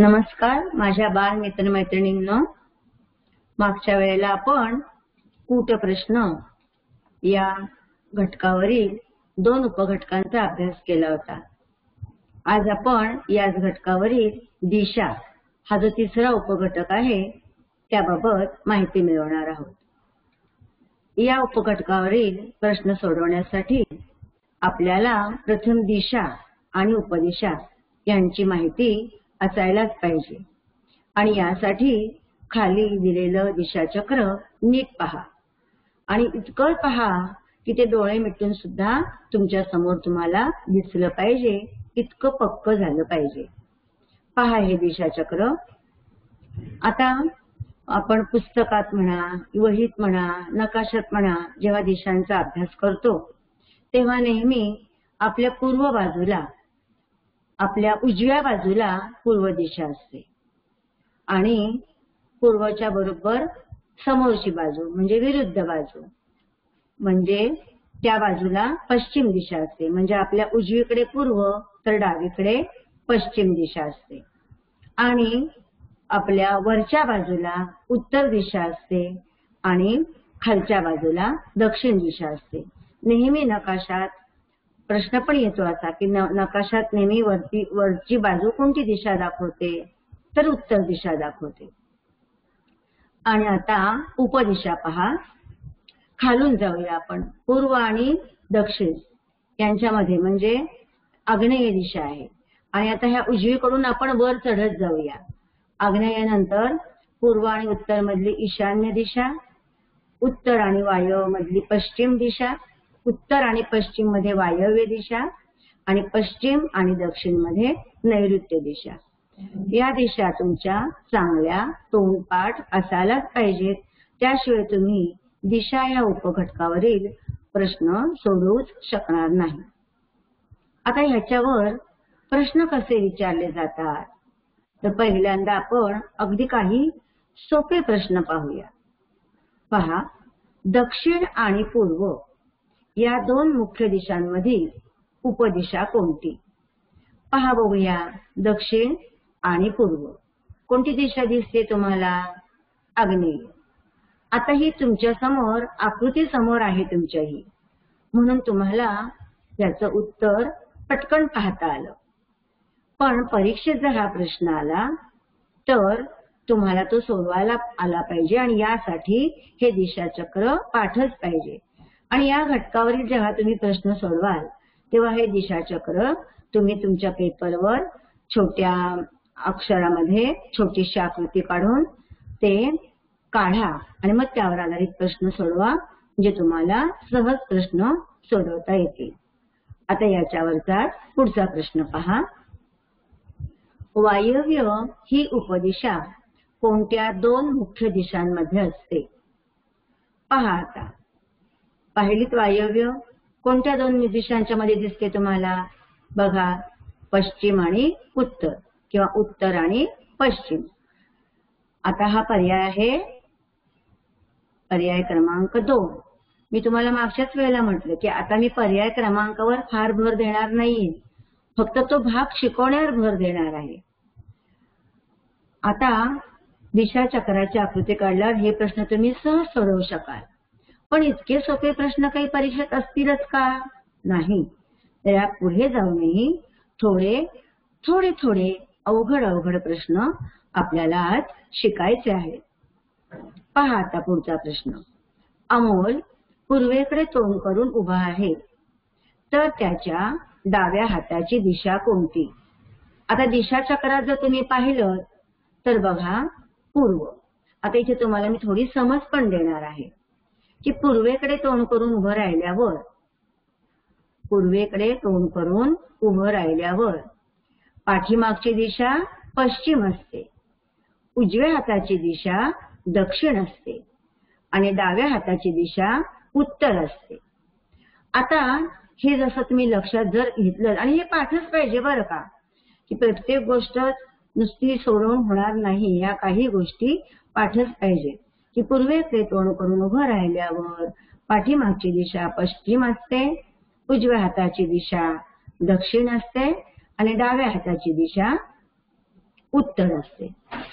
नमस्कार माझ्या बाल मित्रमैत्रिणींनो, मागच्या वेळेला आपण कूटप्रश्न या घटकावरील दोन उपघटकांचा अभ्यास केला होता। आज आपण याच घटकावरील दिशा हा जो तिसरा उपघटक आहे त्याबाबत माहिती मिळवणार आहोत। या उपघटकावरील प्रश्न सोडवण्यासाठी आपल्याला प्रथम दिशा आणि उपदिशा यांची माहिती असायलाच पाहिजे आणि यासाठी खाली दिलेलं दिशाचक्र नीट पहा आणि इतकं पहा की ते डोळे मिटून सुद्धा तुमच्या समोर तुम्हाला दिसलं पाहिजे, इतकं पक्क झालं पाहिजे। पहा हे दिशाचक्र। आता आपण पुस्तकात म्हणा, वहीत म्हणा, नकाशात म्हणा जेव्हा दिशांचा अभ्यास करतो तेव्हा नेहमी आपल्या पूर्व बाजूला, आपल्या उजव्या बाजूला पूर्व दिशा असते आणि पूर्वच्या बरोबर समोरची बाजू म्हणजे विरुद्ध बाजू म्हणजे त्या बाजूला पश्चिम दिशा असते। म्हणजे आपल्या उजवीकडे पूर्व तर डावीकडे पश्चिम दिशा असते आणि आपल्या वरच्या बाजूला उत्तर दिशा असते आणि खालच्या बाजूला दक्षिण दिशा असते। नेहमी नकाशात प्रश्न पण येतो असा की नकाशात नेहमी वरची बाजू कोणती दिशा दाखवते, तर उत्तर दिशा दाखवते। आणि आता उपदिशा पहा। खालून जाऊया आपण, पूर्व आणि दक्षिण यांच्यामध्ये म्हणजे आग्नेय दिशा आहे आणि आता ह्या उजवीकडून आपण वर चढत जाऊया। आग्नेयानंतर पूर्व आणि उत्तर मधली ईशान्य दिशा, उत्तर आणि वायव्य मधली पश्चिम दिशा, उत्तर आणि पश्चिम मध्ये वायव्य दिशा आणि पश्चिम आणि दक्षिण मध्ये नैऋत्य दिशा। या दिशा तुमच्या चांगल्या तोंडपाठ असायलाच पाहिजेत, त्याशिवाय तुम्ही दिशा या उपघटकावरील प्रश्न सोडवूच शकणार नाही। आता ह्याच्यावर प्रश्न कसे विचारले जातात, तर पहिल्यांदा आपण अगदी काही सोपे प्रश्न पाहूया। पहा, दक्षिण आणि पूर्व या दोन मुख्य दिशांमधील उपदिशा कोणती? पहा बघूया, दक्षिण आणि पूर्व कोणती दिशा दिसते तुम्हाला? आग्नेय। आता ही तुमच्या समोर आकृती समोर आहे तुमच्याही, म्हणून तुम्हाला याचं उत्तर पटकन पाहता आलं। पण परीक्षेत जर हा प्रश्न आला तर तुम्हाला तो सोडवायला आला पाहिजे आणि यासाठी हे दिशाचक्र पाठच पाहिजे। आणि या घटकावरील जेव्हा तुम्ही प्रश्न सोडवाल तेव्हा हे दिशाचक्र तुम्ही तुमच्या पेपरवर छोट्या अक्षरामध्ये छोटीशी आकृती काढून ते काढा आणि मग त्यावर आधारित प्रश्न सोडवा, म्हणजे तुम्हाला सहज प्रश्न सोडवता येतील। आता याच्यावरचा पुढचा प्रश्न पहा। वायव्य ही उपदिशा कोणत्या दोन मुख्य दिशांमध्ये असते? पहा, आता पाहिलीत वायव्य कोणत्या दोन दिशांच्या मध्ये दिसते तुम्हाला? बघा, पश्चिम आणि उत्तर किंवा उत्तर आणि पश्चिम। आता हा पर्याय आहे पर्याय क्रमांक 2। मी तुम्हाला मागच्याच वेळेला म्हटलं की आता मी पर्याय क्रमांकावर फार भर देणार नाहीये, फक्त तो भाग शिकवण्यावर भर देणार आहे। आता दिशाचक्राची आकृती काढल्यावर हे प्रश्न तुम्ही सहज सोडवू शकाल, पण इतके सोपे प्रश्न काही परीक्षेत असतीलच का? नाही, त्या पुढे जाऊनही थोडे थोडे अवघड प्रश्न आपल्याला आज शिकायचे आहेत। पहा आता पुढचा प्रश्न। अमोल पूर्वेकडे तोंड करून उभा आहे, तर त्याच्या डाव्या हाताची दिशा कोणती? आता दिशाचक्रात जर तुम्ही पाहिलं तर बघा, पूर्व। आता इथे तुम्हाला मी थोडी समज पण देणार आहे की पूर्वेकडे तोंड करून उभं राहिल्यावर, पूर्वेकडे तोंड करून उभं राहिल्यावर पाठीमागची दिशा पश्चिम असते, उजव्या हाताची दिशा दक्षिण असते आणि डाव्या हाताची दिशा उत्तर असते। आता हे जसं तुम्ही लक्षात जर घेतलं, आणि हे पाठच पाहिजे बरं का, की प्रत्येक गोष्ट नुसती सोडवून होणार नाही, या काही गोष्टी पाठच पाहिजे की पूर्वेकडे तोंड करून उभं राहिल्यावर पाठीमागची दिशा पश्चिम असते, उजव्या हाताची दिशा दक्षिण असते आणि डाव्या हाताची दिशा उत्तर असते.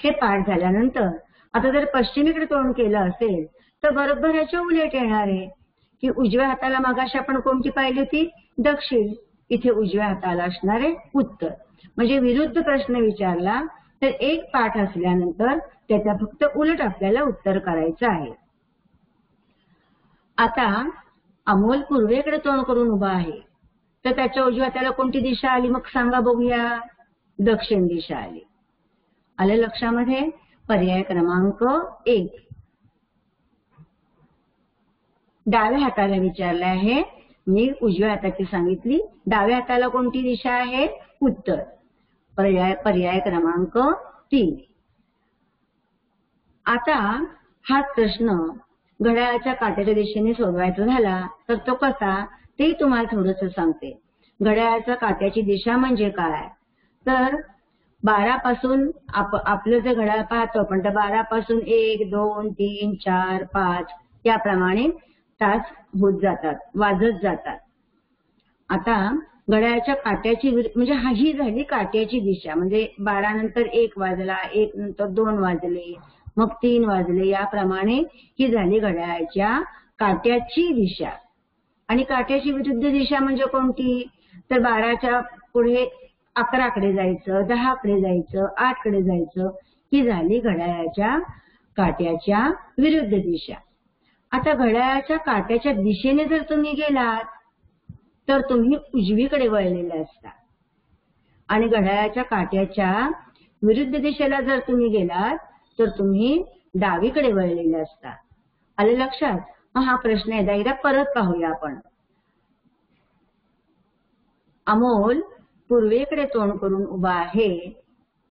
हे पाठ झाल्यानंतर आता जर पश्चिमेकडे तोंड केलं असेल तर बरोबर ह्याच्या उलट येणार आहे की उजव्या हाताला मगाशी आपण कोणती पाहिली होती? दक्षिण. इथे उजव्या हाताला असणारे उत्तर. म्हणजे विरुद्ध प्रश्न विचारला तर एक पाठ असल्यानंतर त्याचा फक्त उलट आपल्याला उत्तर करायचं आहे. आता अमोल पूर्वेकडे तोंड करून उभा आहे तर त्याच्या उजव्या हाताला कोणती दिशा आली? मग सांगा बघूया. दक्षिण दिशा आली. आलं लक्षामध्ये? पर्याय क्रमांक 1. डाव्या हाताला विचारले आहे, मी उजव्या हाताची सांगितली. डाव्या हाताला कोणती दिशा आहे? उत्तर. पर्याय क्रमांक 3. आता हा प्रश्न घड्याळाच्या काट्याच्या दिशेने सोडवायचा झाला तर तो कसा ते तुम्हाला थोडंसं सांगते. घड्याळाच्या काट्याची दिशा म्हणजे काय? तर 12 पासून आपलं जे घड्याळ पाहतो आपण तर 12 पासून 1, 2, 3, 4, 5 याप्रमाणे तास होत जातात, वाजत जातात. आता घड्याळाच्या काट्याची म्हणजे ही झाली काट्याची दिशा. म्हणजे 12 नंतर 1 वाजला, 1 नंतर 2 वाजले, मग 3 वाजले, याप्रमाणे ही झाली घड्याळाच्या काट्याची दिशा. आणि काट्याची विरुद्ध दिशा म्हणजे कोणती? तर 12च्या पुढे 11 कडे जायचं, 10 कडे जायचं, 8 कडे जायचं. ही झाली घड्याळाच्या काट्याच्या विरुद्ध दिशा. आता घड्याळाच्या काट्याच्या दिशेने जर तुम्ही गेलात तर तुम्ही उजवीकडे वळलेले असता आणि घड्याळाच्या काट्याच्या विरुद्ध दिशेला जर तुम्ही गेलात तर तुम्ही डावीकडे वळलेले असता. आले लक्षात? हा प्रश्न एकदा परत पाहूया आपण. अमोल पूर्वेकडे तोंड करून उभा आहे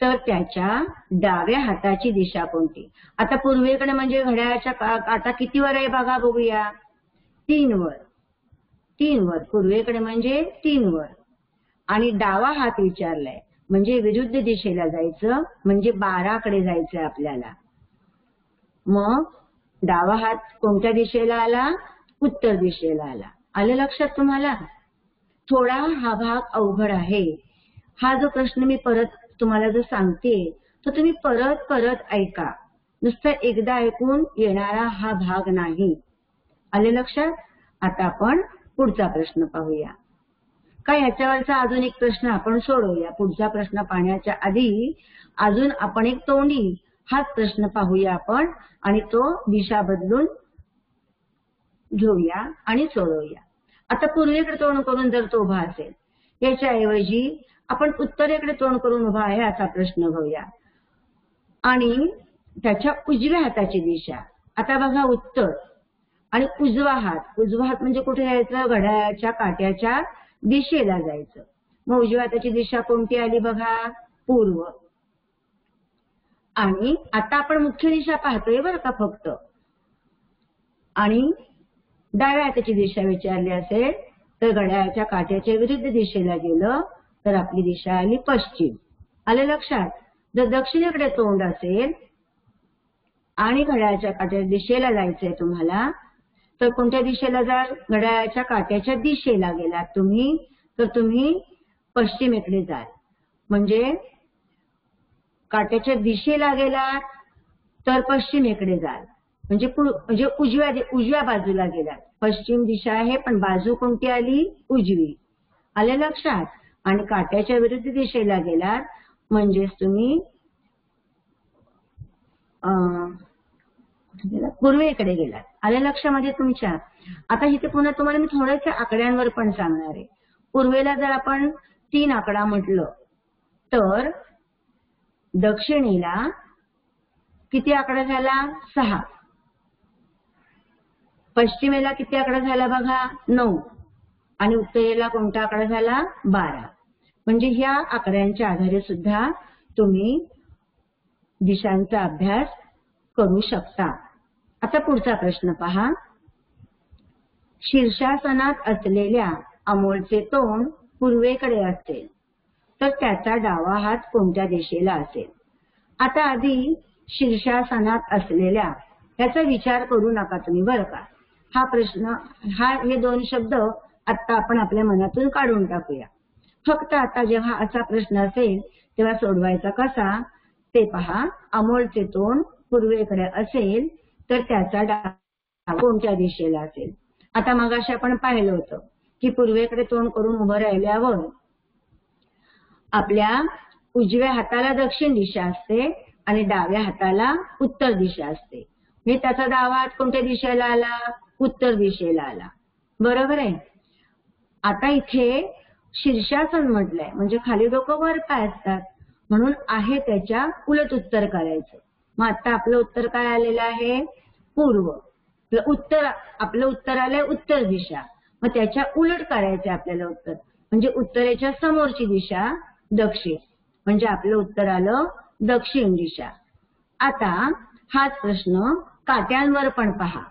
तर त्याच्या डाव्या हाताची दिशा कोणती? आता पूर्वेकडे म्हणजे घड्याळाच्या काटा कितीवर आहे बघा बघूया. 3 वर. 3 वर. पूर्वेकडे म्हणजे 3 वर. आणि डावा हात विचारलाय म्हणजे विरुद्ध दिशेला जायचं, म्हणजे 12 कडे जायचंय आपल्याला. मग डावा हात कोणत्या दिशेला आला? उत्तर दिशेला आला. आलं लक्षात तुम्हाला? थोडा हा भाग अवघड आहे. हा जो प्रश्न मी परत तुम्हाला जो सांगते तो तुम्ही परत परत ऐका. नुसतं एकदा ऐकून येणारा हा भाग नाही. आले लक्षात? आता आपण पुढचा प्रश्न पाहूया. काय याच्यावरचा अजून एक प्रश्न आपण सोडवूया. पुढचा प्रश्न पाहण्याच्या आधी अजून आपण एक तोंडी हाच प्रश्न पाहूया आपण आणि तो दिशा बदलून घेऊया आणि सोडवूया. आता पूर्वेकडे तोंड करून जर तो उभा असेल याच्याऐवजी आपण उत्तरेकडे तोंड करून उभा आहे असा प्रश्न घेऊया आणि त्याच्या उजव्या हाताची दिशा. आता बघा उत्तर आणि उजवा हात. उजवा हात म्हणजे कुठे जायचं? घड्याळाच्या काट्याच्या दिशेला जायचं. मग उजव्या हाताची दिशा कोणती आली बघा? पूर्व. आणि आता आपण मुख्य दिशा पाहतोय बरं का फक्त. आणि डाव्या हाताची दिशा विचारली असेल तर घड्याळाच्या काट्याच्या विरुद्ध दिशेला गेलं तर आपली दिशा आली पश्चिम. आले लक्षात? जर दक्षिणेकडे तोंड असेल आणि घड्याळाच्या काट्याच्या दिशेला जायचंय तुम्हाला तर कोणत्या दिशेला जाल? घड्याळाच्या काट्याच्या दिशेला गेलात तुम्ही तर तुम्ही पश्चिमेकडे जाल. म्हणजे काट्याच्या दिशेला गेलात तर पश्चिमेकडे जाल. म्हणजे उजव्या बाजूला गेलात. पश्चिम दिशा आहे पण बाजू कोणती आली? उजवी. आले लक्षात? आणि काट्याच्या विरुद्ध दिशेला गेलात म्हणजेच तुम्ही पूर्वेकडे गेलात. आले लक्षामध्ये तुमच्या? आता इथे पुन्हा तुम्हाला मी थोड्याशा आकड्यांवर पण सांगणार आहे. पूर्वेला जर आपण 3 आकडा म्हटलं तर दक्षिणेला किती आकडा झाला? 6. पश्चिमेला किती आकडा झाला बघा? 9. आणि उत्तरेला कोणता आकडा झाला? 12. म्हणजे ह्या आकड्यांच्या आधारे सुद्धा तुम्ही दिशांचा अभ्यास करू शकता. आता पुढचा प्रश्न पहा. शीर्षासनात असलेल्या अमोलचे तोंड पूर्वेकडे असेल तर त्याचा डावा हात कोणत्या दिशेला असेल? आता आधी शीर्षासनात असलेल्या याचा विचार करू नका तुम्ही बरं का. हा प्रश्न हे 2 शब्द आता आपण आपल्या मनातून काढून टाकूया. फक्त आता जेव्हा असा प्रश्न असेल तेव्हा सोडवायचा कसा ते पहा. अमोलचे तोंड पूर्वेकडे असेल तर त्याचा डावा कोणत्या दिशेला असेल? आता मगाशी आपण पाहिलं होतं की पूर्वेकडे तोंड करून उभं राहिल्यावर आपल्या उजव्या हाताला दक्षिण दिशा असते आणि डाव्या हाताला उत्तर दिशा असते. म्हणजे त्याचा डावा हात कोणत्या दिशेला आला? उत्तर दिशेला आला. बरोबर आहे. आता इथे शीर्षासन म्हटलंय म्हणजे खाली डोकं वर पाय असतात म्हणून आहे त्याच्या उलट उत्तर करायचं. मग आता आपलं उत्तर काय आलेलं आहे? पूर्व. आपलं उत्तर आलंय उत्तर दिशा. मग त्याच्या उलट करायचे आपल्याला उत्तर म्हणजे उत्तरेच्या समोरची दिशा दक्षिण म्हणजे आपलं उत्तर आलं दक्षिण दिशा. आता हाच प्रश्न काट्यांवर पण पहा.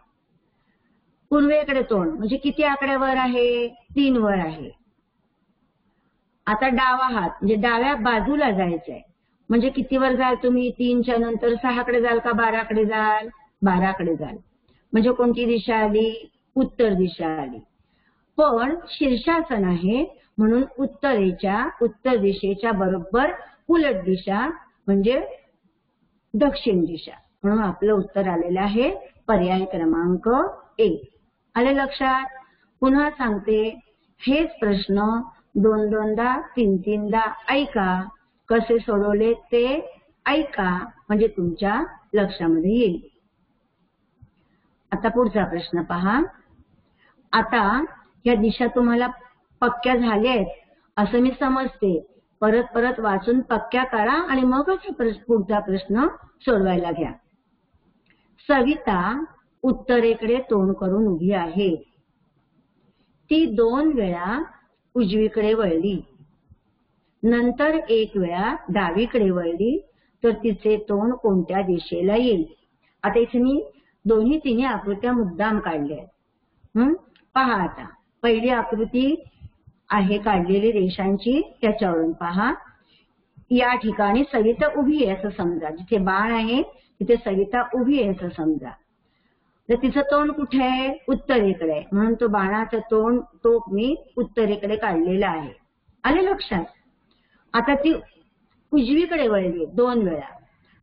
पूर्वेकडे तोंड म्हणजे किती आकड्यावर आहे? 3 वर आहे. आता डावा हात म्हणजे डाव्या बाजूला जायचंय म्हणजे किती वर जाल तुम्ही? 3च्या नंतर 6 कडे जाल का 12 कडे जाल? 12 कडे जाल. म्हणजे कोणती दिशा आली? उत्तर दिशा आली. पण शीर्षासन आहे म्हणून उत्तर दिशेच्या बरोबर उलट दिशा म्हणजे दक्षिण दिशा. म्हणून आपलं उत्तर आलेलं आहे पर्याय क्रमांक 1. आले लक्षात? पुन्हा सांगते, हेच प्रश्न 2-2दा 3-3दा ऐका. कसे सोडवले ते ऐका म्हणजे तुमच्या लक्षामध्ये येईल. आता पुढचा प्रश्न पहा. आता या दिशा तुम्हाला पक्क्या झाल्यात असं मी समजते. परत परत वाचून पक्क्या करा आणि मगच पुढचा प्रश्न सोडवायला घ्या. सविता उत्तरेकडे तोंड करून उभी आहे. ती 2 वेळा उजवीकडे वळली, नंतर 1 वेळा डावीकडे वळली तर तिचे तोंड कोणत्या दिशेला येईल? आता इथे मी दोन्ही तिन्ही आकृत्या मुद्दाम काढल्या आहेत. पहा आता पहिली आकृती आहे काढलेली रेषांची, त्याच्यावरून पहा. या ठिकाणी सविता उभी आहे असं समजा. जिथे बाण आहे तिथे सविता उभी आहे असं समजा. तर तिचं तोंड कुठे आहे? उत्तरेकडे आहे. म्हणून तो बाणाचं टोक मी उत्तरेकडे काढलेला आहे. आले लक्षात? आता ती उजवीकडे वळली 2 वेळा.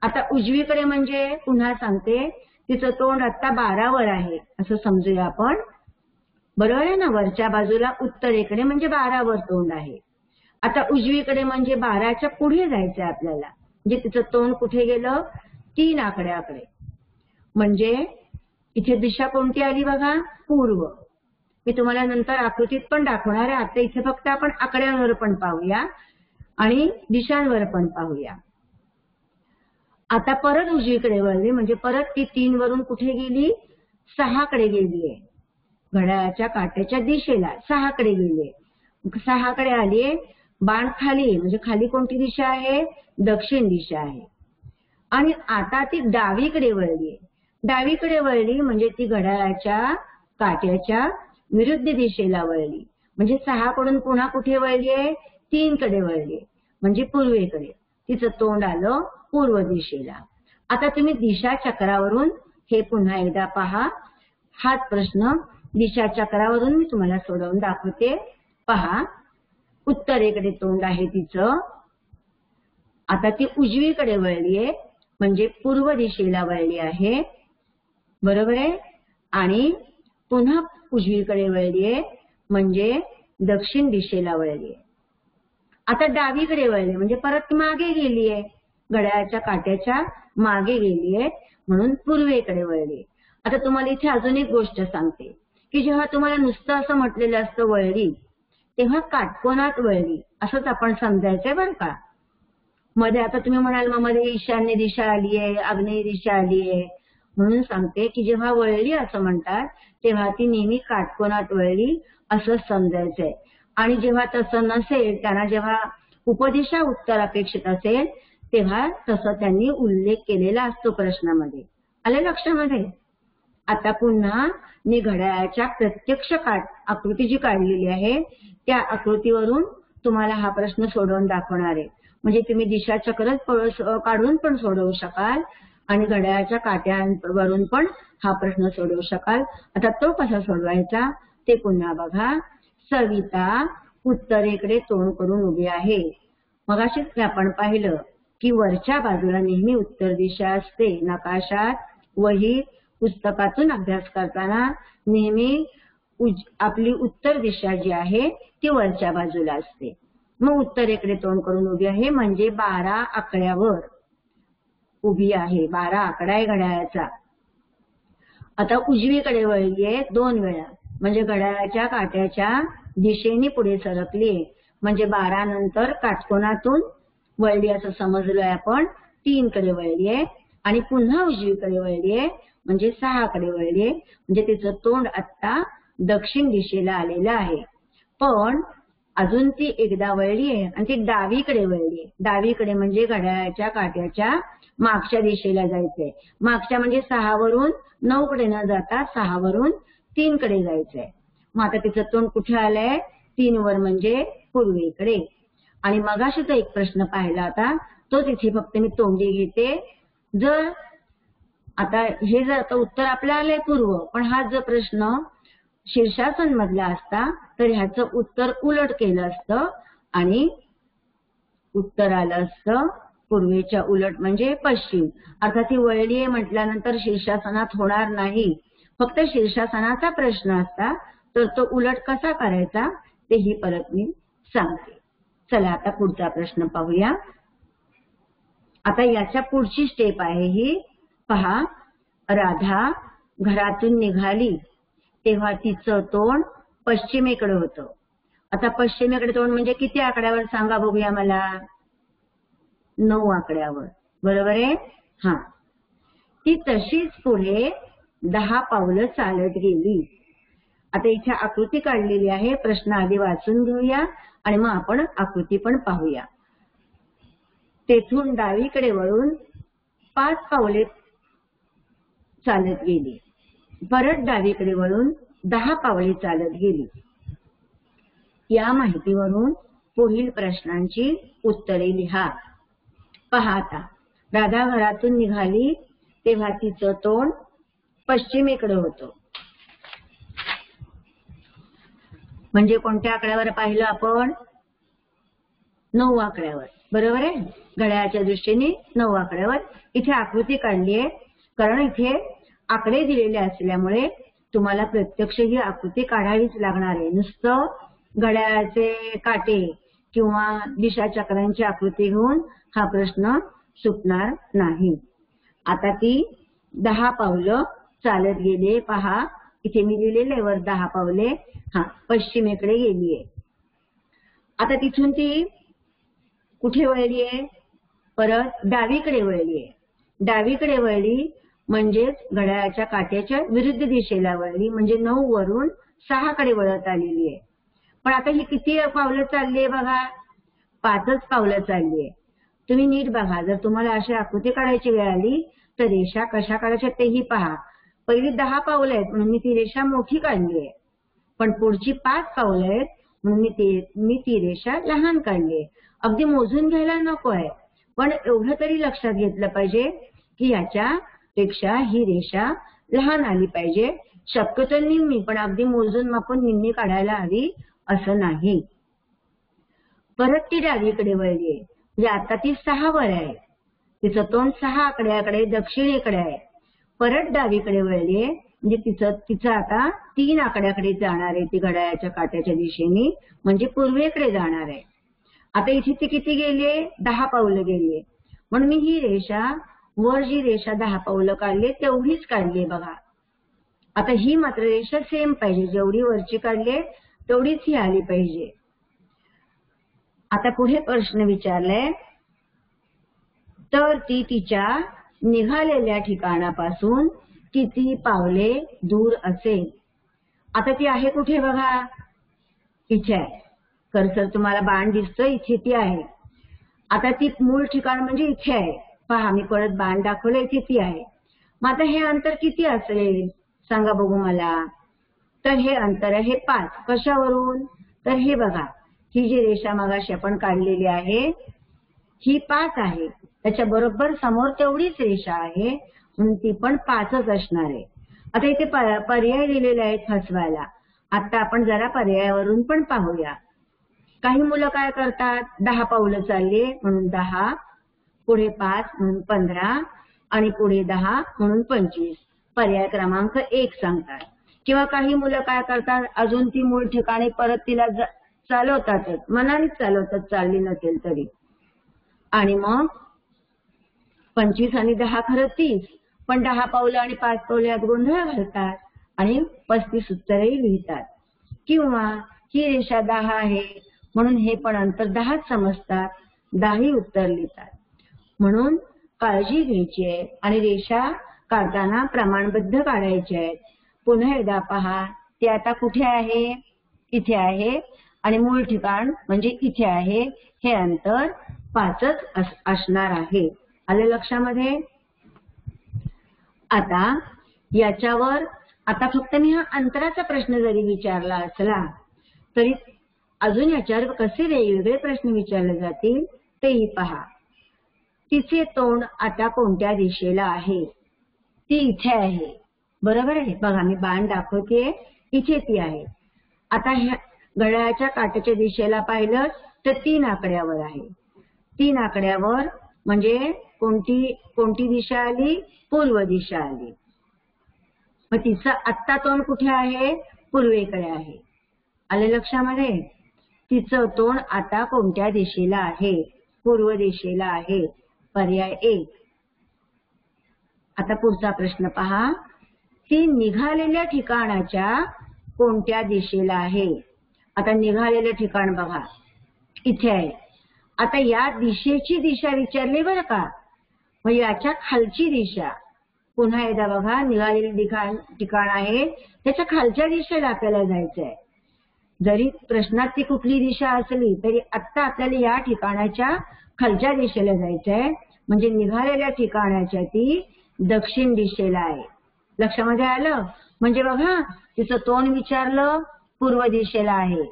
आता उजवीकडे म्हणजे पुन्हा सांगते तिचं तोंड आता 12 वर आहे असं समजूया आपण. बरोबर आहे ना? वरच्या बाजूला उत्तरेकडे म्हणजे 12 वर तोंड आहे. आता उजवीकडे म्हणजे 12च्या पुढे जायचंय आपल्याला. म्हणजे तिचं तोंड कुठे गेलं? 3 आकड्याकडे. म्हणजे इथे दिशा कोणती आली बघा? पूर्व. मी तुम्हाला नंतर आकृतीत पण दाखवणार आहे. आता इथे फक्त आपण आकड्यांवर पण पाहूया आणि दिशांवर पण पाहूया. आता परत उजवीकडे वळली म्हणजे परत ती 3 वरून कुठे गेली? 6 कडे गेलीये. घड्याळाच्या काट्याच्या दिशेला 6 कडे गेलीये. 6 कडे आलीये. बाण खाली म्हणजे खाली कोणती दिशा आहे? दक्षिण दिशा आहे. आणि आता ती डावीकडे वळलीये. डावीकडे वळली म्हणजे ती घड्याळाच्या काट्याच्या विरुद्ध दिशेला वळली. म्हणजे 6 कडून पुन्हा कुठे वळलीये? 3 कडे वळलीये म्हणजे पूर्वेकडे. तिचं तोंड आलं पूर्व दिशेला. आता तुम्ही दिशा चक्रावरून हे पुन्हा एकदा पहा. हाच प्रश्न दिशा चक्रावरून मी तुम्हाला सोडवून दाखवते. पहा, उत्तरेकडे तोंड आहे तिचं. आता ती उजवीकडे वळलीये म्हणजे पूर्व दिशेला वळली आहे. बरोबर आहे? आणि पुन्हा उजवीकडे वळलीये म्हणजे दक्षिण दिशेला वळलीये. आता डावीकडे वळली म्हणजे परत मागे गेलीये. घड्याळाच्या काट्याच्या मागे गेलीये म्हणून पूर्वेकडे वळली. आता तुम्हाला इथे अजून एक गोष्ट सांगते की जेव्हा तुम्हाला नुसतं असं म्हटलेलं असतं वळली तेव्हा काटकोनात वळली असंच आपण समजायचंय बरं का. मध्ये आता तुम्ही म्हणाल मग मध्ये ईशान्य दिशा आलीये, आग्नेय दिशा आलीये. म्हणून सांगते की जेव्हा वळली असं म्हणतात तेव्हा ती नेहमी काटकोनात वळली असं समजायचंय. आणि जेव्हा तसं नसेल, त्यांना जेव्हा उपदिशा उत्तर अपेक्षित असेल तेव्हा तसं त्यांनी उल्लेख केलेला असतो प्रश्नामध्ये. आले लक्षामध्ये? आता पुन्हा मी घड्याळाच्या प्रत्यक्ष आकृती जी काढलेली आहे त्या आकृतीवरून तुम्हाला हा प्रश्न सोडवून दाखवणार आहे. म्हणजे तुम्ही दिशा चक्र काढून पण सोडवू शकाल आणि घड्याळाच्या काट्यांवरून पण हा प्रश्न सोडवू शकाल. आता तो कसा सोडवायचा ते पुन्हा बघा. सविता उत्तरेकडे तोंड करून उभी आहे. मगाशीच आपण पाहिलं की वरच्या बाजूला नेहमी उत्तर दिशा असते. नकाशात, वहीत, पुस्तकातून अभ्यास करताना नेहमी आपली उत्तर दिशा जी आहे ती वरच्या बाजूला असते. मग उत्तरेकडे तोंड करून उभी आहे म्हणजे 12 आकड्यावर उभी आहे. 12 आकडा आहे घड्याळाचा. आता उजवीकडे वळलीये 2 वेळा म्हणजे घड्याळाच्या काट्याच्या दिशेने पुढे सरकलीये. म्हणजे 12 नंतर काटकोनातून वळली असं समजलोय आपण. 3 कडे वळलीये आणि पुन्हा उजवीकडे वळलीये म्हणजे 6 कडे वळलीये. म्हणजे तिचं तोंड आता दक्षिण दिशेला आलेलं आहे. पण अजून ती एकदा वळलीये आणि ती डावीकडे वळलीये. डावीकडे म्हणजे घड्याळाच्या काट्याच्या मागच्या दिशेला जायचंय. मागच्या म्हणजे 6 वरून 9 कडे न जाता 6 वरून 3 कडे जायचंय. मग आता तिचं तोंड कुठे आलंय? 3 वर म्हणजे पूर्वेकडे. आणि मगाशीचा एक प्रश्न पाहिला होता तो तिथे फक्त मी तोंडी घेते. जर आता हे जर आता उत्तर आपलं आलंय पूर्व, पण हा जर प्रश्न शीर्षासन मधला असता तर ह्याचं उत्तर उलट केलं असतं आणि उत्तर आलं असतं पूर्वेच्या उलट म्हणजे पश्चिम. अर्थात ती वळलीये म्हटल्यानंतर शीर्षासनात होणार नाही. फक्त शीर्षासनाचा प्रश्न असता तर तो उलट कसा करायचा तेही परत मी सांगते. चला आता पुढचा प्रश्न पाहूया. आता याच्या पुढची स्टेप आहे ही. पहा, राधा घरातून निघाली तेव्हा तिचं तोंड पश्चिमेकडे होतं. आता पश्चिमेकडे तोंड म्हणजे किती आकड्यावर सांगा बघूया मला? 9 आकड्यावर. बरोबर आहे? हा. ती तशीच पुढे 10 पावलं चालत गेली. आता इथे आकृती काढलेली आहे. प्रश्न आधी वाचून घेऊया आणि मग आपण आकृती पण पाहूया. तेथून डावीकडे वळून 5 पावले चालत गेली. परत डावीकडे वळून 10 पावले चालत गेली. या माहितीवरून पुढील प्रश्नांची उत्तरे लिहा. पहा आता, राधा घरातून निघाली तेव्हा तिचं तोंड पश्चिमेकडे होतं. म्हणजे कोणत्या आकड्यावर पाहिलं आपण? 9 आकड्यावर. बरोबर आहे? घड्याळाच्या दृष्टीने 9 आकड्यावर. इथे आकृती काढली आहे कारण इथे आकडे दिलेले असल्यामुळे तुम्हाला प्रत्यक्ष ही आकृती काढावीच लागणार आहे. नुसतं घड्याळाचे काटे किंवा दिशाचक्रांची आकृती घेऊन हा प्रश्न सुटणार नाही. आता ती 10 पावलं चालत गेली. पहा इथे मी लिहिलेले वर 10 पावले. हा, पश्चिमेकडे गेलीये. आता तिथून ती कुठे वळलीये? परत डावीकडे वळलीये. डावीकडे वळली म्हणजेच घड्याळाच्या काट्याच्या विरुद्ध दिशेला वळली. म्हणजे 9 वरून 6 कडे वळत आलेली आहे. पण आता ही किती पावलं चाललीये बघा? 5च पावलं चाललीये. तुम्ही नीट बघा. जर तुम्हाला अशी आकृती काढायची वेळ आली तर रेषा कशा काढायच्या तेही पहा. पहिली 10 पावलं आहेत म्हणून मी ती रेषा मोठी काढली आहे. पण पुढची 5 पावलं आहेत म्हणून मी ती रेषा लहान काढली आहे. अगदी मोजून घ्यायला नको आहे, पण एवढं तरी लक्षात घेतलं पाहिजे की याच्यापेक्षा ही रेषा लहान आली पाहिजे. शक्यतो निम्मी, पण अगदी मोजून मापून निम्मी काढायला हवी असं नाही. परत ती डावीकडे वळली. म्हणजे आता ती 6 वर आहे. तिचं तोंड 6 आकड्याकडे दक्षिणेकडे आहे. परत डावीकडे वळली म्हणजे तिचं आता 3 आकड्याकडे जाणार आहे. ती घड्याळाच्या काट्याच्या दिशेने म्हणजे पूर्वेकडे जाणार आहे. आता इथे ती किती गेलीये? 10 पावलं गेलीये. म्हणून मी ही रेषा वर जी रेषा 10 पावलं काढली तेवढीच काढली बघा. आता ही मात्र रेषा सेम पाहिजे. जेवढी वरची काढली तेवढीच ही आली पाहिजे. आता पुढे प्रश्न विचारलाय, तर ती तिच्या निघालेल्या ठिकाणापासून किती पावले दूर असेल? आता ती आहे कुठे बघा? इथे आहे. कर्सर तुम्हाला बाण दिसतो, इथे ती आहे. आता ती मूळ ठिकाण म्हणजे इथे आहे. पहा मी परत बाण दाखवलं, इथे ती आहे. मग आता हे अंतर किती असेल सांगा बघू मला? तर हे अंतर आहे 5. कशावरून? तर हे बघा, ही जी रेषा मगाशी आपण काढलेली आहे ही 5 आहे. त्याच्या बरोबर समोर तेवढीच रेषा आहे म्हणून ती पण 5च असणार आहे. आता इथे पर्याय दिलेले आहेत फसवायला. आता आपण जरा पर्यायावरून पण पाहूया. काही मुलं काय करतात? 10 पावलं चालली म्हणून 10, पुढे 5 म्हणून 15 आणि पुढे 10 म्हणून 25 पर्याय क्रमांक 1 सांगतात. किंवा काही मुलं काय करतात, अजून ती मूळ ठिकाणी परत तिला चालवतातच, मनानेच चालवतात चालली नसेल तरी. आणि मग 25 आणि 10 खरं 30, पण 10 पावलं आणि 5 पावलं यात गोंधळ घालतात आणि 35 उत्तरही लिहितात. किंवा ही रेषा 10 आहे म्हणून हे पण अंतर 10 समजतात, 10 उत्तर लिहितात. म्हणून काळजी घ्यायची आहे आणि रेषा काढताना प्रमाणबद्ध काढायचे आहेत. पुन्हा एकदा पहा, ते आता कुठे आहे, इथे आहे आणि मूळ ठिकाण म्हणजे इथे आहे. हे अंतर 5च असणार आहे. आले लक्षामध्ये? आता याच्यावर आता फक्त मी हा अंतराचा प्रश्न जरी विचारला असला तरी अजून याच्यावर कसे वेगवेगळे प्रश्न विचारले जातील तेही पहा. तिचे तोंड आता कोणत्या दिशेला आहे? ती इथे आहे, बरोबर आहे. बघा मी बाण दाखवते, इथे ती आहे. आता ह्या घड्याळाच्या काट्याच्या दिशेला पाहिलं तर 3 आकड्यावर आहे. 3 आकड्यावर म्हणजे कोणती दिशा आली? पूर्व दिशा आली. मग तिचं आत्ता तोंड कुठे आहे? पूर्वेकडे आहे. आले लक्षामध्ये? तिचं तोंड आता कोणत्या दिशेला आहे? पूर्व दिशेला आहे. पर्याय 1. आता पुढचा प्रश्न पहा. ती निघालेल्या ठिकाणाच्या कोणत्या दिशेला आहे? आता निघालेलं ठिकाण बघा इथे आहे. आता या दिशेची दिशा विचारली बरं का, मग याच्या खालची दिशा पुन्हा एकदा बघा. निघालेले ठिकाण आहे त्याच्या खालच्या दिशेला आपल्याला जायचं आहे. जरी प्रश्नात ती कुठली दिशा असली तरी आता आपल्याला या ठिकाणाच्या खालच्या दिशेला जायचं आहे. म्हणजे निघालेल्या ठिकाणाच्या ती दक्षिण दिशेला आहे. लक्षामध्ये आलं? म्हणजे बघा तिचं तोंड विचारलं पूर्व दिशेला आहे,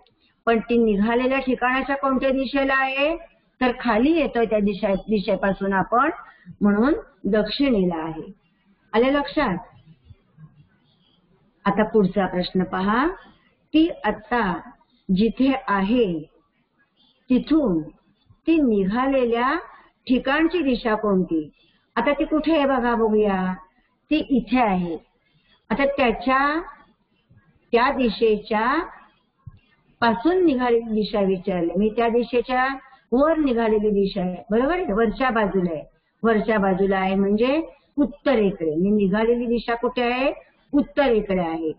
पण ती निघालेल्या ठिकाणाच्या कोणत्या दिशेला आहे? तर खाली येतोय त्या दिशेपासून आपण, म्हणून दक्षिणेला आहे. आले लक्षात? आता पुढचा प्रश्न पहा. ती आता जिथे आहे तिथून ती निघालेल्या ठिकाणची दिशा कोणती? आता ती कुठे आहे बघा, बघूया. ती इथे आहे. आता त्या दिशेच्या पासून निघालेली दिशा विचारली मी. त्या दिशेच्या वर निघालेली दिशा आहे, बरोबर आहे. वरच्या बाजूला आहे. वरच्या बाजूला आहे म्हणजे उत्तरेकडे. मी निघालेली दिशा कुठे आहे? उत्तरेकडे आहे.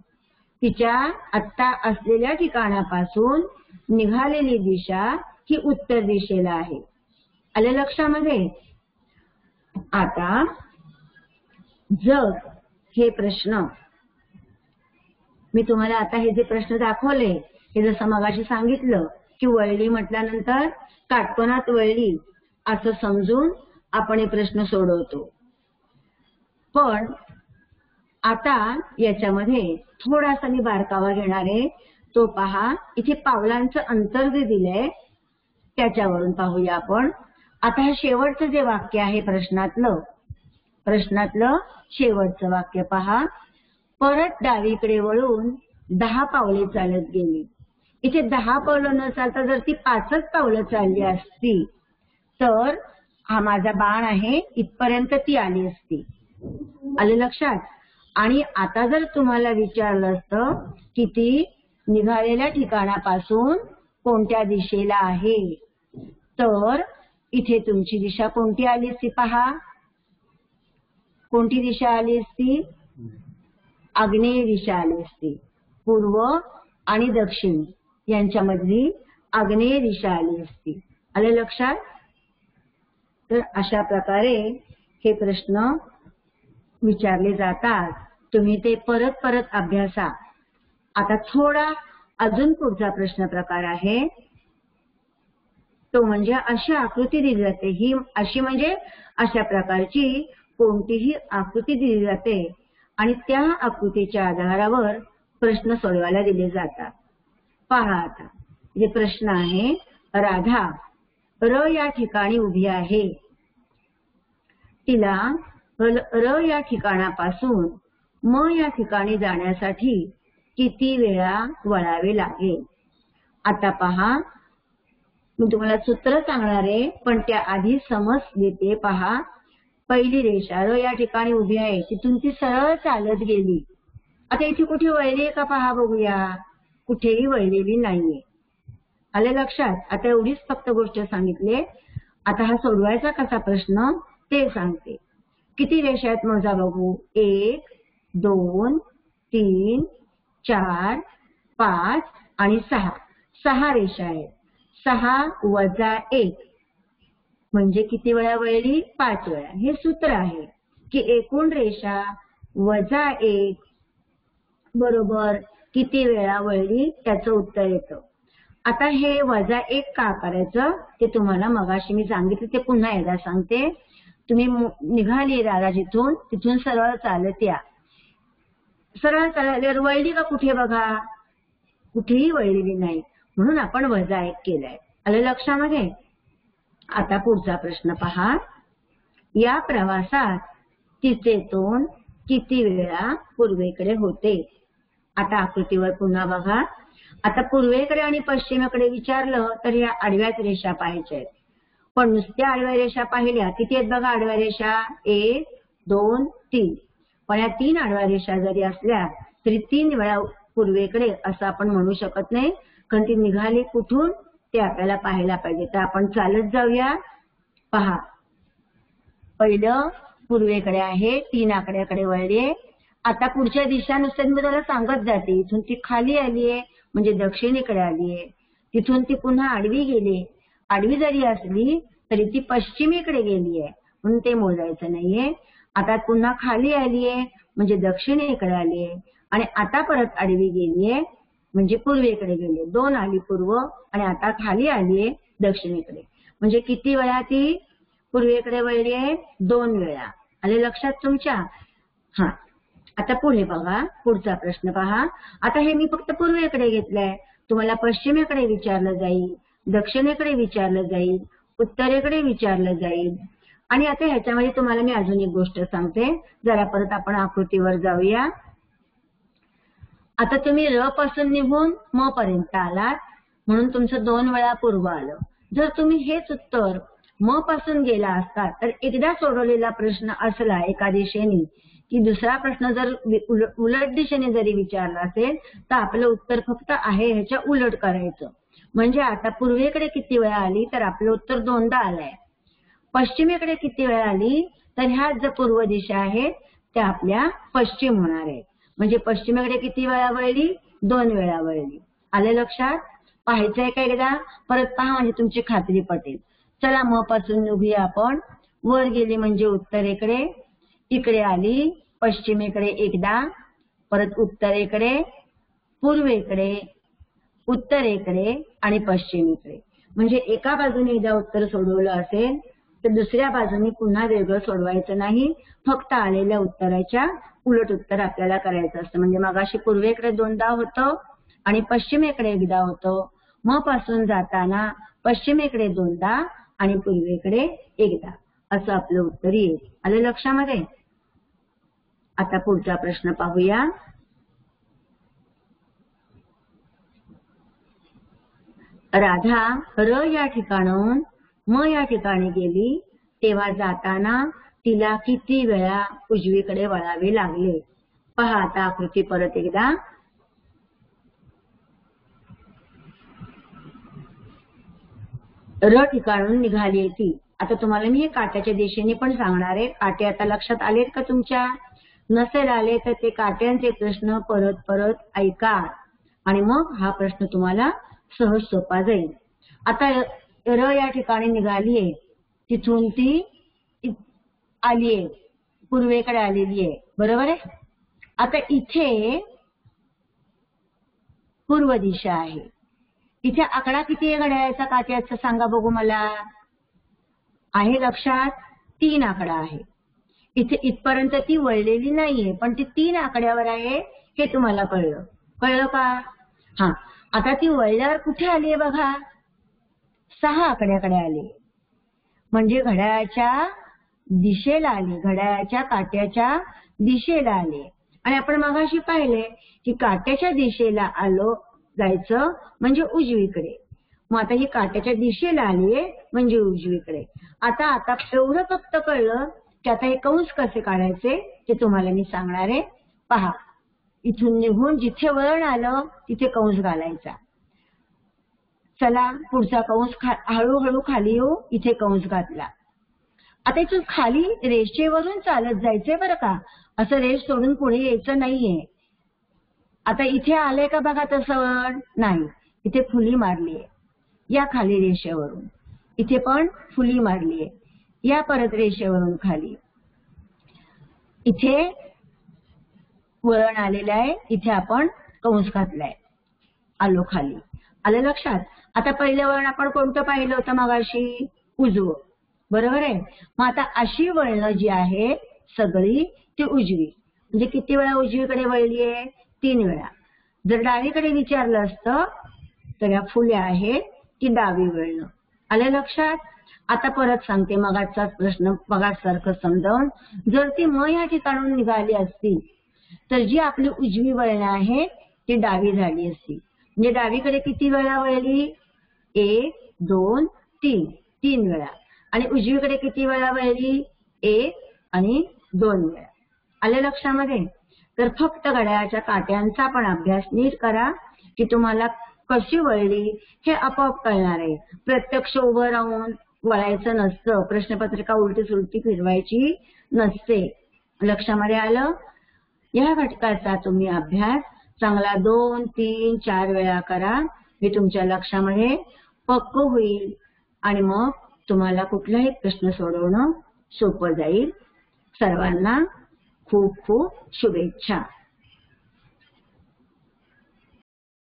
तिच्या आत्ता असलेल्या ठिकाणापासून निघालेली दिशा ही उत्तर दिशेला आहे. आले लक्षामध्ये? आता जर हे प्रश्न मी तुम्हाला आता हे जे प्रश्न दाखवले हे जसं मगाशी सांगितलं की वळली म्हटल्यानंतर काटकोनात वळली असं समजून आपण हे प्रश्न सोडवतो. पण आता याच्यामध्ये थोडासा मी बारकावा घेणार आहे. तो पहा. इथे पावलांचं अंतर जे दिलंय त्याच्यावरून पाहूया आपण. आता हे शेवटचं जे वाक्य आहे प्रश्नातलं शेवटचं वाक्य पहा. परत डावीकडे वळून 10 पावले चालत गेली. इथे 10 पावलं न चालता जर ती 5च पावलं चालली असती तर हा माझा बाण आहे इथपर्यंत ती आली असती. आले लक्षात? आणि आता जर तुम्हाला विचारलं असतं की ती निघालेल्या ठिकाणापासून कोणत्या दिशेला आहे तर इथे तुमची दिशा कोणती आली असती पहा. कोणती दिशा आली असती? आग्नेय दिशा आली असती. पूर्व आणि दक्षिण यांच्यामधली आग्नेय दिशा आली असती. आले लक्षात? तर अशा प्रकारे हे प्रश्न विचारले जातात. तुम्ही ते परत परत अभ्यासा. आता थोडा अजून पुढचा प्रश्न प्रकार आहे तो म्हणजे अशी आकृती दिली जाते. ही अशी म्हणजे अशा प्रकारची कोणतीही आकृती दिली जाते आणि त्या आकृतीच्या आधारावर प्रश्न सोडवायला दिले जातात. पहा आता जे प्रश्न आहे. राधा र या ठिकाणी उभी आहे. तिला र या ठिकाणापासून म या ठिकाणी जाण्यासाठी किती वेळा वळावे लागेल? आता पहा मी तुम्हाला सूत्र सांगणार आहे, पण त्या आधी समज देते पहा. पहिली रेषा र या ठिकाणी उभी आहे, तिथून ती सरळ चालत गेली. आता इथे कुठे वळली आहे का पहा बघूया. कुठेही वळलेली नाहीये. आले लक्षात. आता एवढीच फक्त गोष्ट सांगितली. आता हा सोडवायचा कसा प्रश्न ते सांगते. किती रेषा आहेत मोजा बघू. 1 2 3 4 5 आणि 6. 6 रेषा आहेत. 6 वजा 1 म्हणजे किती वेळा वळली. 5 वेळा. हे सूत्र आहे की एकूण रेषा वजा 1 बरोबर किती वेळा वळली त्याचं उत्तर येतं. आता हे वजा 1 का करायचं ते तुम्हाला मगाशी मी सांगितलं, ते पुन्हा एकदा सांगते. तुम्ही निघाली दादा तिथून सरळ चालत या. सरळ चालल्यावर वळली का कुठे बघा. कुठेही वळलेली नाही, म्हणून आपण वजा 1 केलंय. आलं लक्षामध्ये. आता पुढचा प्रश्न पहा. या प्रवासात तिचे तोंड किती वेळा पूर्वेकडे होते. आता आकृतीवर पुन्हा बघा. आता पूर्वेकडे आणि पश्चिमेकडे विचारलं तर या आडव्याच रेषा पाहायच्या आहेत. पण नुसत्या आडव्या रेषा पाहिल्या किती आहेत बघा. आडव्या रेषा 1 2 3. पण या 3 आडव्या रेषा जरी असल्या तरी 3 वेळा पूर्वेकडे असं आपण म्हणू शकत नाही, कारण ती निघाली कुठून ते आपल्याला पाहायला पाहिजे. तर आपण चालत जाऊया. पहा, पहिलं पूर्वेकडे आहे, 3 आकड्याकडे वळले. आता पुढच्या दिशानुसार मी त्याला सांगत जाते. इथून ती खाली आलीये म्हणजे दक्षिणेकडे आलीये. तिथून ती पुन्हा आडवी गेली. आडवी जरी असली तरी ती पश्चिमेकडे गेलीये, म्हणून ते मोजायचं नाहीये. आता पुन्हा खाली आलीये म्हणजे दक्षिणेकडे आलीये आणि आता परत आडवी गेलीये म्हणजे पूर्वेकडे गेली. 2 आली पूर्व आणि आता खाली आलीये दक्षिणेकडे. म्हणजे किती वेळा ती पूर्वेकडे वळली आहे. 2 वेळा. आले लक्षात तुमच्या. हा, आता पुढे बघा. पुढचा प्रश्न पहा. आता हे मी फक्त पूर्वेकडे घेतलंय. तुम्हाला पश्चिमेकडे विचारलं जाईल, दक्षिणेकडे विचारलं जाईल, उत्तरेकडे विचारलं जाईल. आणि आता ह्याच्यामध्ये तुम्हाला मी अजून एक गोष्ट सांगते. जरा परत आपण आकृतीवर जाऊया. आता तुम्ही र पासून निघून म पर्यंत आलात, म्हणून तुमचं 2 वेळा पूर्व आलं. जर तुम्ही हेच उत्तर म पासून गेला असता तर एकदा सोडवलेला प्रश्न असला एका दिशेने की दुसरा प्रश्न जर उलट दिशेने जरी विचारला असेल तर आपलं उत्तर फक्त आहे ह्याच्या उलट करायचं. म्हणजे आता पूर्वेकडे किती वेळा आली तर आपलं उत्तर 2दा आलंय. पश्चिमेकडे किती वेळा आली तर ह्या ज्या पूर्व दिशा आहेत त्या आपल्या पश्चिम होणार आहेत. म्हणजे पश्चिमेकडे किती वेळा वळली. 2 वेळा वळली. आले लक्षात. पाहायचंय का एकदा परत पहा म्हणजे तुमची खात्री पटेल. चला म पासून निघूया आपण. वर गेली म्हणजे उत्तरेकडे, इकडे आली पश्चिमेकडे एकदा, परत उत्तरेकडे, पूर्वेकडे, उत्तरेकडे आणि पश्चिमेकडे. म्हणजे एका बाजूने एकदा उत्तर सोडवलं असेल तर दुसऱ्या बाजूने पुन्हा वेगळं सोडवायचं नाही. फक्त आलेल्या उत्तराच्या उलट उत्तर आपल्याला करायचं असतं. म्हणजे मगाशी पूर्वेकडे 2दा होतं आणि पश्चिमेकडे एकदा होतं. म पासून जाताना पश्चिमेकडे 2दा आणि पूर्वेकडे एकदा असं आपलं उत्तर येईल. आलं लक्षामध्ये. आता पुढचा प्रश्न पाहूया. राधा र या ठिकाणाहून म या ठिकाणी गेली तेव्हा जाताना तिला किती वेळा उजवीकडे वळावे लागले. पहा आता आकृती परत एकदा. र ठिकाणून निघाली ती. आता तुम्हाला मी हे काट्याच्या दिशेने पण सांगणार आहे. काटे आता लक्षात आलेत का तुमच्या. नसेल आले तर ते काट्यांचे प्रश्न परत परत ऐका आणि मग हा प्रश्न तुम्हाला सहज सोपा जाईल. आता र या ठिकाणी निघालीये, तिथून ती आलीये पूर्वेकडे आलेली आहे. बरोबर आहे. आता इथे पूर्व दिशा आहे. इथे आकडा किती आहे घड्याळाचा काट्याचा सांगा बघू मला. आहे लक्षात. 3 आकडा आहे. इथे इथपर्यंत ती वळलेली नाहीये पण ती 3 आकड्यावर आहे हे तुम्हाला कळलं. कळलं का. हा, आता ती वळल्यावर कुठे आलीये बघा. 6 आकड्याकडे आली. म्हणजे घड्याळाच्या दिशेला आली. घड्याळाच्या काट्याच्या दिशेला आली. आणि आपण मगाशी पाहिले की काट्याच्या दिशेला आलो जायचं म्हणजे उजवीकडे. मग आता ही काट्याच्या दिशेला आलीये म्हणजे उजवीकडे. आता आता एवढं फक्त कळलं की आता हे कंस कसे काढायचे ते तुम्हाला मी सांगणार आहे. पहा, इथून निघून जिथे वळण आलं तिथे कंस घालायचा. चला पुढचा कंस हळूहळू खाली येऊ. इथे कंस घातला. आता इथून खाली रेषेवरून चालत जायचंय बरं का, असं रेष सोडून पुढे यायचं नाहीये. आता इथे आलंय का बघा तसं नाही, इथे फुली मारलीये या खाली रेषेवरून, इथे पण फुली मारलीये या परत रेषेवरून खाली, इथे वळण आलेलं आहे, इथे आपण कंस घातलाय, आलो खाली. आलं लक्षात? आता पहिलं वळण आपण कोणतं पाहिलं होतं मगाशी? उजवं, बरोबर आहे. मग आता अशी वळणं जी आहे सगळी ती उजवी. म्हणजे किती वेळा उजवीकडे वळलीये? 3 वेळा. जर डावीकडे विचारलं असतं तर या फुल्या आहेत ती डावी वळणं. आलं लक्षात? आता परत सांगते मगाचा प्रश्न मगासारखं समजावून. जर ती म या ठिकाणून निघाली असती तर जी आपली उजवी वळणं आहे ती डावी झाली असती. म्हणजे डावीकडे किती वेळा वळली? 1 2 3, 3 वेळा. आणि उजवीकडे किती वेळा वळली? 1 आणि 2 वेळा. आले लक्षामध्ये? तर फक्त घड्याळाच्या काट्यांचा पण अभ्यास नीट करा की तुम्हाला कशी वळली हे आपोआप कळणार आहे. प्रत्यक्ष उभं राहून वळायचं नसतं, प्रश्नपत्रिका उलटी सुलटी फिरवायची नसते. लक्षामध्ये आलं? या घटकाचा तुम्ही अभ्यास चांगला 2 3 4 वेळा करा. हे तुमच्या लक्षामध्ये पक्क होईल आणि मग तुम्हाला कुठलाही प्रश्न सोडवणं सोपं जाईल. सर्वांना खूप खूप शुभेच्छा.